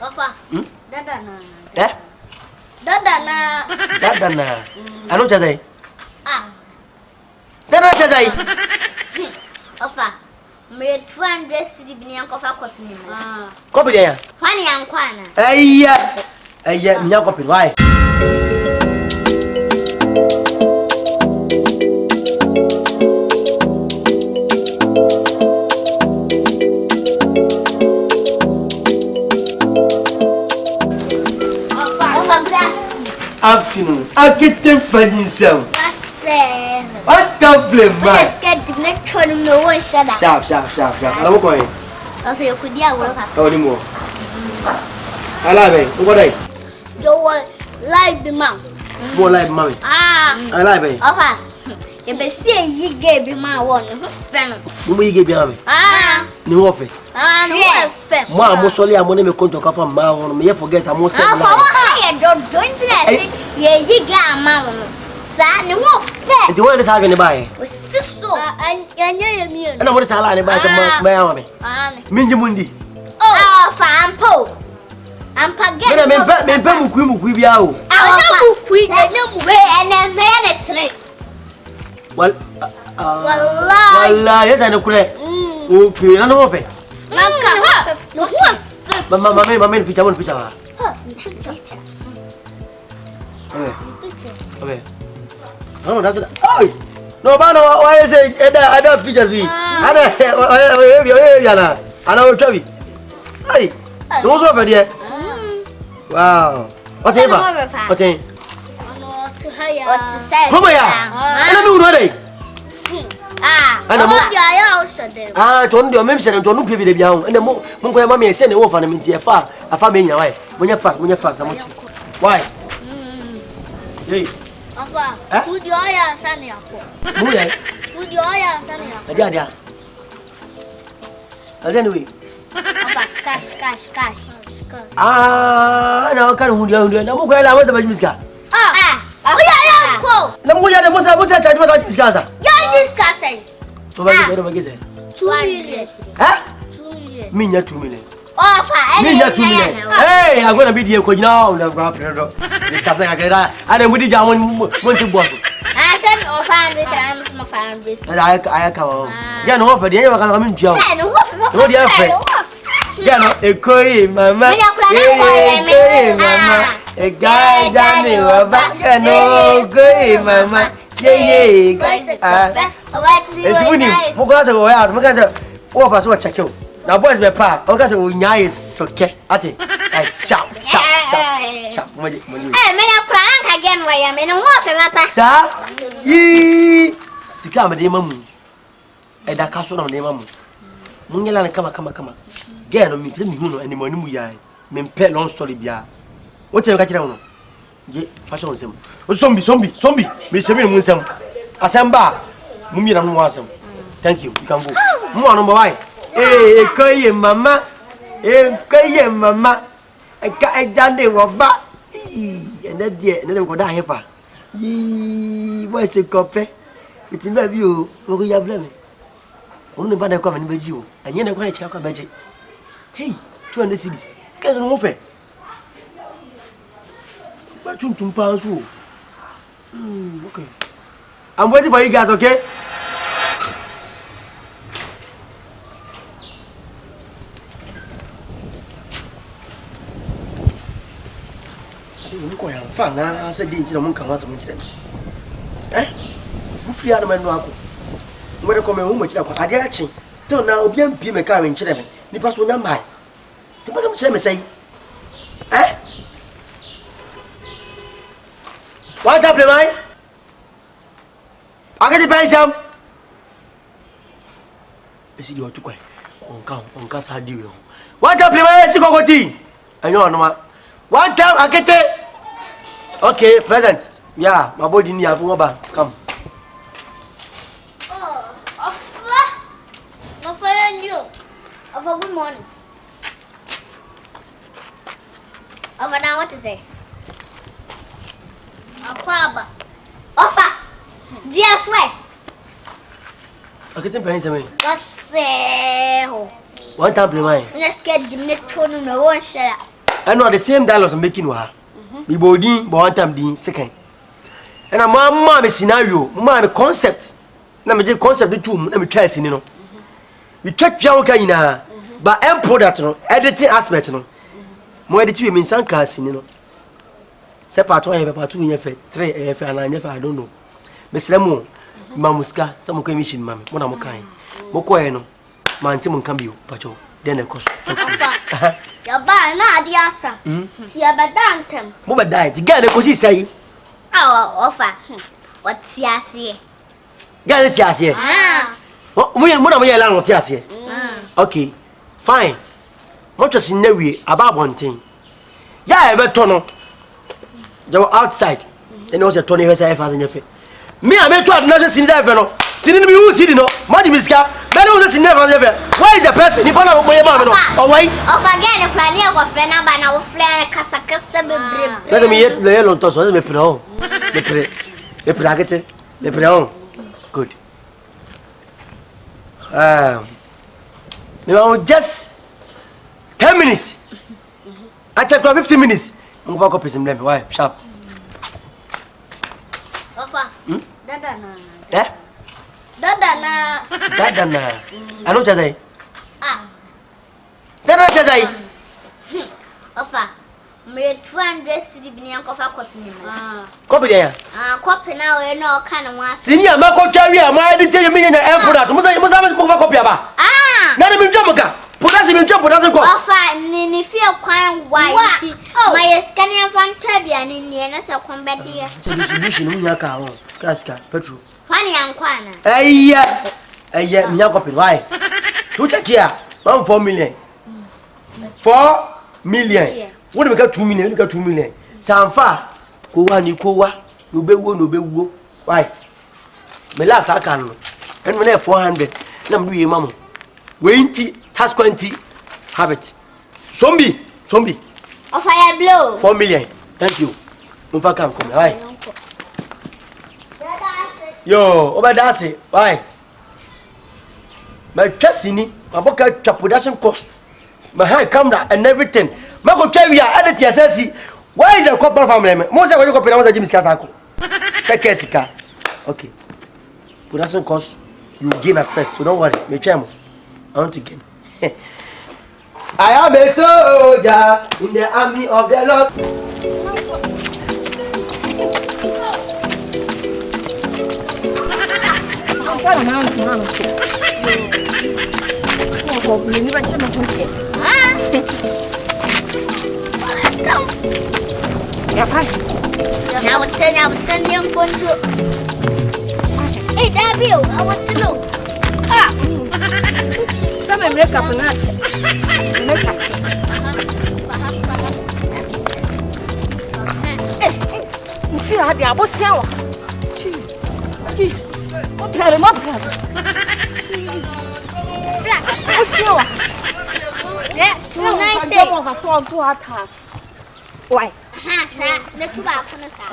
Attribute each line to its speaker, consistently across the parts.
Speaker 1: Papa. Dadana.
Speaker 2: Eh?
Speaker 1: Dadana.
Speaker 2: Dadana. Anu chazai.
Speaker 1: Ah.
Speaker 2: Dada chazai.
Speaker 1: Papa. Me 200 cedi bi nyan kofa kopi ni. Ah.
Speaker 2: Kopi dia.
Speaker 1: Fani yankwana.
Speaker 2: Ayya, nyan kopi why? Afternoon. Akete PlayMan. What the Playman?
Speaker 1: Let's get the next one. No one shut up.
Speaker 2: Sharp. I'm going.
Speaker 1: Okay, you could ya work.
Speaker 2: Oh, ni mo. Ala be, ngo dai.
Speaker 1: Yo live the man.
Speaker 2: Mo live man.
Speaker 1: Ah.
Speaker 2: Ala be.
Speaker 1: Ofa. You be say you get be man one. Fen.
Speaker 2: Mo yi ge bi am.
Speaker 1: Ah.
Speaker 2: Ni wo fe.
Speaker 1: Ah, no fe.
Speaker 2: Mo amo sole amo ne me konto ka fa ma won me ye forget amo se.
Speaker 1: Ah, for what you don't say ye ga man one. Sa ni wo fe.
Speaker 2: Nti wo ne sa ga ne bae.
Speaker 1: O siso. Anya ye mi.
Speaker 2: Na mo ne sa ala ne bae so ma ya me.
Speaker 1: Ah.
Speaker 2: Minji mundi.
Speaker 1: Oh, fa ampo. Ampa get.
Speaker 2: Me pe mukui bia o.
Speaker 1: Ah, mukui, anya mu. We ene me ne tre.
Speaker 2: Wallahi yesa ne kure. Okay, na no fe.
Speaker 1: Nanka ha. No ho.
Speaker 2: Mama picha wa. Okay. No, that's it. Oi. No bana why say ada pictures we. Ada yana. Ana o twabi. Ai. No so fe there. Wow. What is it? What is it? Come here. Ana mi uno dai. Ana mo. To ndo mem se to no pe bi de bia ho. Ana mo ko ya mama se ne wo fa na minti e fa afa me nya why. Munya fast na mo chi. Why? Hey.
Speaker 1: Apa? Studio ya sana yako.
Speaker 2: Muya.
Speaker 1: Studio ya sana yako.
Speaker 2: Dia. Anyway.
Speaker 1: Apa? Cash.
Speaker 2: Na kan hundia na mo ko ya la mo sa bajimiska.
Speaker 1: Ya ko.
Speaker 2: Na mo ya na mo sa charge mo sa bajimiska sa.
Speaker 1: Ya discuss.
Speaker 2: To ba ke se.
Speaker 1: 2 million.
Speaker 2: Ha?
Speaker 1: 2 million.
Speaker 2: Minya 2 million.
Speaker 1: Minya
Speaker 2: 2 million. Hey, agora be die ko jina o na gwa predo. Ni ka sa ka da. Ana mudi ja mo nti boss.
Speaker 1: Send offer this and I'm my fan this.
Speaker 2: I come. Ya no offer dia ka mi ntua o. No dia fe. Ya no ekoi mama. Mama. E ga ja mi wa ba ka no koi mama. Ye. Etuni mo ko sa o ya mo ka sa o fa so check you. Na boys be pa o ka sa o nya is soke ate. Ai sharp. Mo me
Speaker 1: ya kura an ka gen wa ya me no wo fe ba pa.
Speaker 2: Sa yi sika me de mamu. E da ka so na me de mamu. Munyela na kama. Ge no mi hu no ani mo ni mu ya. Me mpe long story bia. O tere ka kire wo no. Ye fashion nsem. O zombie. Me chebe mu nsem. Asamba. Mu mi na no asem. Thank you. You can go. Mu anu boy. Ekoye mama. Eka ejande wo ba. Ene die, ene ko da hefa. Boy se kope. Iti ba bi o, mo ko ya bla me. Onu ne ba na ko ma ni beji o. Anye na ko na kira ko beji. Hey, 200 cedis. Kazo no fe. Ba tuntum pa so. Okay. I'm waiting for you guys, okay? Ko ya fa na asa di nti na mun kan wasa mun kire mu free na manu ako mo de ko me hu mo kire ko ade a chi still na obi am pie me ka wen kire me nipa so nya mai ti pa mo kire me sai what up Playman Akete pensam esi di otu kwai onka sa di we what up Playman esi kokoti enyo no ma what up Akete. Okay, present. Yeah, my body need have over. Come.
Speaker 1: Offer you. Offer good morning. Offer now what to say? Offer. Dear swear.
Speaker 2: Akete pay some.
Speaker 1: That's
Speaker 2: What time Playman?
Speaker 1: Let's get the next one no one shut up.
Speaker 2: I know the same dialogue I'm making with her. Me body, but one time the second. And I'm a scenario, my concept. Na me je concept too, na me try sini no. We check pia woka nyina, but end product no, editing aspect no. Mo edit we me sanka sini no. Se part 1 part 2 nya fe, 3 fe ana nya fe I don't know. Me sremo mamuska, se mo ko emission mame, mo na mo kan. Mo ko e no, man ti mo kan bio, pacho. Then e koso.
Speaker 1: Ya ba na adi asa. Si abadantem.
Speaker 2: Mo be die, ti ga na kosi sai.
Speaker 1: Ofa. What siase?
Speaker 2: Ga ti ase. Mo na mo ye la no ti ase. Okay. Fine. Mo twese na wie aba bonten. Ya e be to no. They were outside. And also Tony was a father. Me, I met to another sinner. Sitting me who see no. Money Miska. Better was a never ever. Why is the person? You found out my mama. Oh, wait.
Speaker 1: Oh, again, a plan of friend about our flare Casacasta.
Speaker 2: Let me yet lay on toss. Let me put on. The Akete. The put on. Good. Now just 10 minutes. I check 15 minutes. Move up his name. Why? Sharp.
Speaker 1: Opa. Dada na.
Speaker 2: Eh?
Speaker 1: Dada na.
Speaker 2: Dada na. Ano chazai?
Speaker 1: Dada
Speaker 2: chazai.
Speaker 1: Opa. Me 200 cedi bi nyan kofa kopi ni ma.
Speaker 2: Kopi dia?
Speaker 1: Kopi na we no kan wa.
Speaker 2: Senior ma ko carry am I dey tell me nya employer. Musa move kopi aba. Na dem njomoka. Podasi me njomo podasi ko.
Speaker 1: Ofa ni fie kwan white. My scanning fan tabia ni na se kon bedia.
Speaker 2: Distribution mu nya ka ho. Kaska petrol.
Speaker 1: Fani yankwana.
Speaker 2: Eye nya kopi why? To check here. 4 million. 4 million. What we got 2 million? We got 2 million. Sanfa ko wa ni no bewo. Why? Me last akan no. And me 400. Na me do mamu. 20 task 20 habit. Zombie.
Speaker 1: Of fire blow.
Speaker 2: 4 million. Thank you. Move come. Why? Yo, obadase. Why? My chassis my boka production cost. My high camera and everything. My go carry edit yourself. Why is the corporate family? Most of you go pay na James Kasako. Sekesika. Okay. Production cost you gain at first. So don't worry. Me chemo. I want to gain. I am a soldier in the army of the Lord.
Speaker 1: Now it's send young one to. Hey, Beyou, I want to know. Come make up na. Make up.
Speaker 3: Fi ade abosia wa. O plare mo plare. Abosia wa.
Speaker 1: Too nice. Say.
Speaker 3: Mo fa so to atas. Why?
Speaker 1: Sa, na tu ba ko na sa.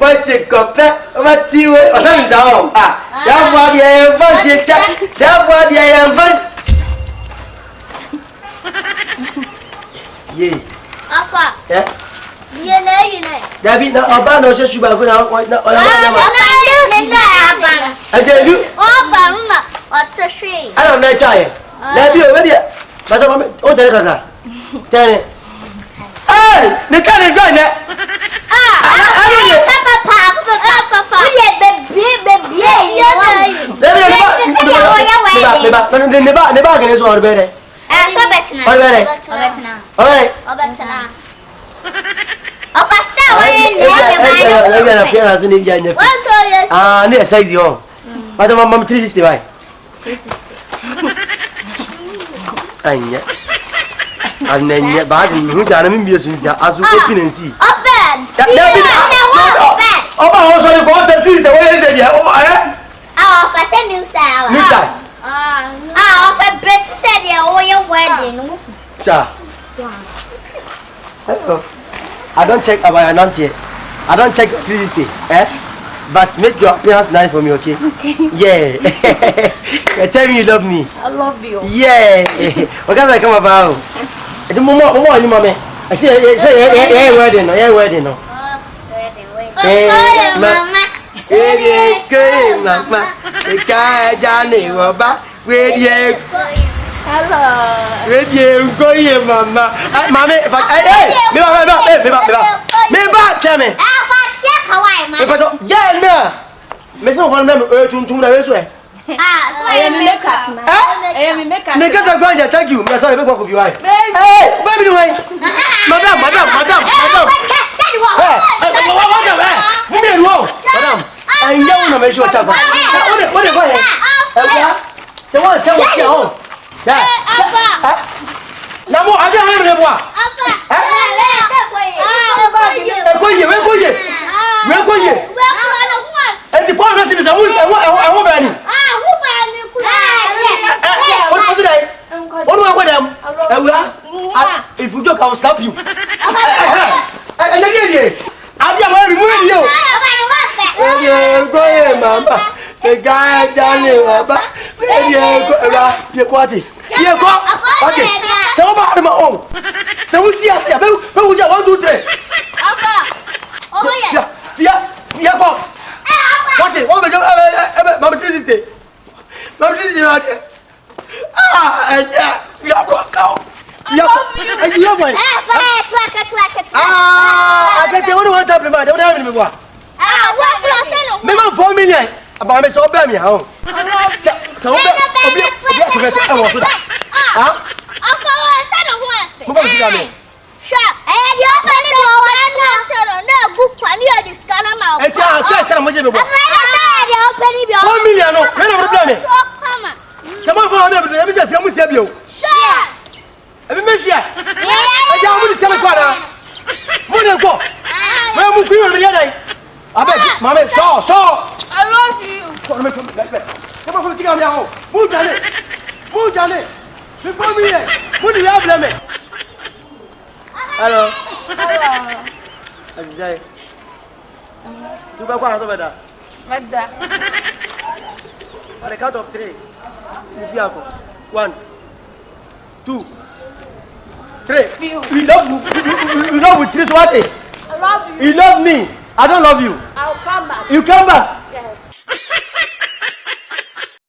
Speaker 2: Voici copain, on va tirer. Oh, ça nous a d'avoir des ventes, d'avoir des ventes. Yeah.
Speaker 1: Apa?
Speaker 2: Yeah.
Speaker 1: You know.
Speaker 2: David, na oba no se suba go na na. I tell you.
Speaker 1: Oba mama, what's a shame?
Speaker 2: I don't know try. David, where dia? Baca mama, oh tell kaka. Tell. Hey, ne kan e go na.
Speaker 1: Papa.
Speaker 2: Neba gane so orbere.
Speaker 1: So betna.
Speaker 2: Orbere.
Speaker 1: Obetna.
Speaker 2: Orbere.
Speaker 1: Obetna. O pasta wa
Speaker 2: appearance in India. Ah, near size you. But I'm 360. Why? 360. And then yet, but who's an ambitious as we open and see.
Speaker 1: Open!
Speaker 2: Oh, also, you go to trees the way I said, yeah.
Speaker 1: Oh, I said new style.
Speaker 2: New style.
Speaker 1: I bet you said your wedding.
Speaker 2: Cha. I don't check about your auntie. I don't check 360. But make your appearance nice for me, okay? Yeah. Tell me you love me.
Speaker 3: I love you.
Speaker 2: Yeah. What can I come about? The moment, you mommy. I say, yeah, wedding, no, yeah, wedding, no.
Speaker 1: Mama.
Speaker 2: Mama. Johnny,
Speaker 3: Hello.
Speaker 2: Go here, Mama. Mammy, me back, tell me. Yeah, no. Miss one member to the way.
Speaker 3: I am a
Speaker 2: Because I'm going to thank you. I'm sorry, of you. Hey, baby, Madam. I know no make sure to what are going? So what's so much home? Now, I don't have any more. Where go you? And the phone message is a woman. What was it? What do I want them? If you joke, I will slap you. And again, I'm going you. Go ahead, Mama. The guy down here, you're quite. Okay, so about my own. So we see us here. Who would you want to take? Yeah. What it? What Mama 360? Mama 360 right there. And you are going to you love me. I bet you want to have the man. Don't have any more. Remember 4 million. About me so bad me home. So
Speaker 3: I love you.
Speaker 2: Come on, see me home. Move down it. Before me, what do you have, Lemon? Hello. As you say, do you want to go there? On the count of 3. 1, 2, 3. We love you. You love with 3 what?
Speaker 3: I love you.
Speaker 2: You love me. I don't love you.
Speaker 3: I'll come back.
Speaker 2: You come back.